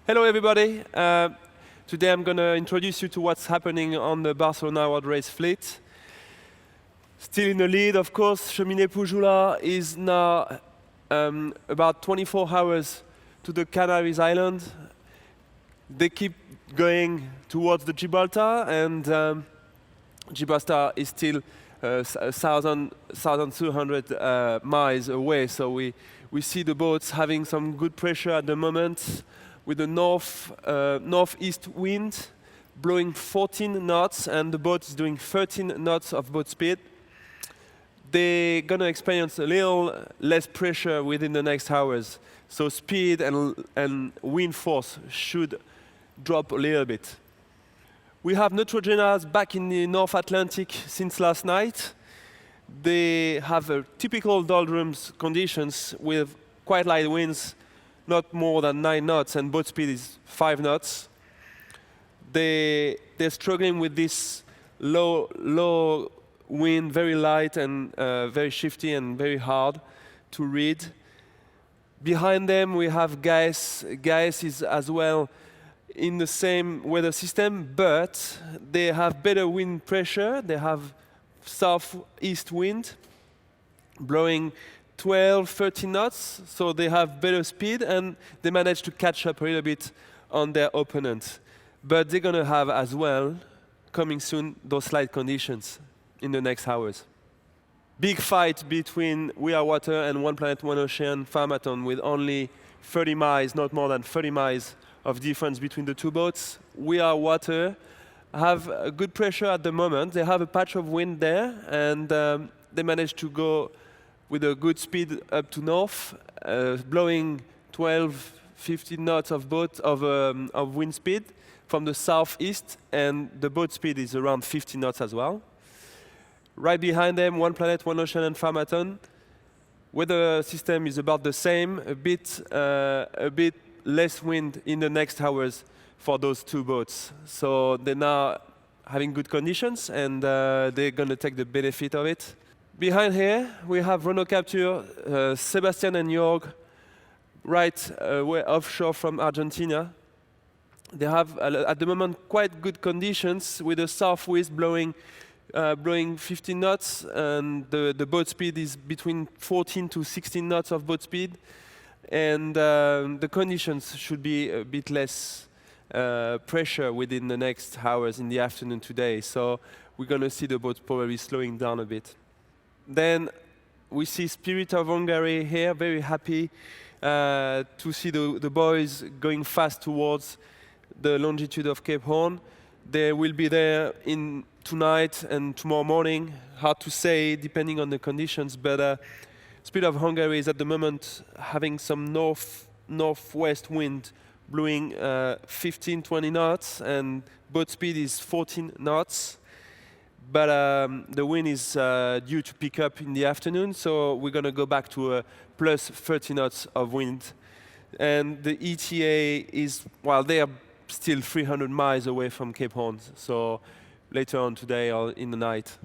Hello, everybody. Today I'm going to introduce you to what's happening on the Barcelona World Race fleet. Still in the lead, of course, Cheminée Pujula is now about 24 hours to the Canaries Island. They keep going towards the Gibraltar, and Gibraltar is still 1,200 miles away. So we see the boats having some good pressure at the moment, with the northeast wind blowing 14 knots, and the boat is doing 13 knots of boat speed. They're going to experience a little less pressure within the next hours. So speed and wind force should drop a little bit. We have Neutrogenas back in the North Atlantic since last night. They have typical doldrums conditions with quite light winds, not more than 9 knots, and boat speed is 5 knots. They're struggling with this low wind, very light and very shifty and very hard to read. Behind them we have Gaius. Gaius is as well in the same weather system, but they have better wind pressure. They have southeast wind blowing 12, 13 knots, so they have better speed, and they manage to catch up a little bit on their opponent. But they're going to have as well, coming soon, those light conditions in the next hours. Big fight between We Are Water and One Planet, One Ocean Farmaton, with only 30 miles, not more than 30 miles of difference between the two boats. We Are Water have a good pressure at the moment. They have a patch of wind there, and they manage to go with a good speed up to north, blowing 12, 15 knots of wind speed from the southeast, and the boat speed is around 50 knots as well. Right behind them, One Planet, One Ocean and Farmaton. Weather system is about the same, a bit less wind in the next hours for those two boats. So they're now having good conditions, and they're going to take the benefit of it. Behind here, we have Renault Capture, Sebastian and Jorg, right offshore from Argentina. They have, at the moment, quite good conditions, with a southwest blowing 15 knots, and the boat speed is between 14 to 16 knots of boat speed. And the conditions should be a bit less pressure within the next hours in the afternoon today. So we're going to see the boat probably slowing down a bit. Then we see Spirit of Hungary here, very happy to see the boys going fast towards the longitude of Cape Horn. They will be there tonight and tomorrow morning. Hard to say, depending on the conditions, but Spirit of Hungary is at the moment having some northwest wind blowing 15, 20 knots, and boat speed is 14 knots. But the wind is due to pick up in the afternoon, so we're going to go back to a plus 30 knots of wind. And the ETA is, well, they are still 300 miles away from Cape Horn, so later on today or in the night.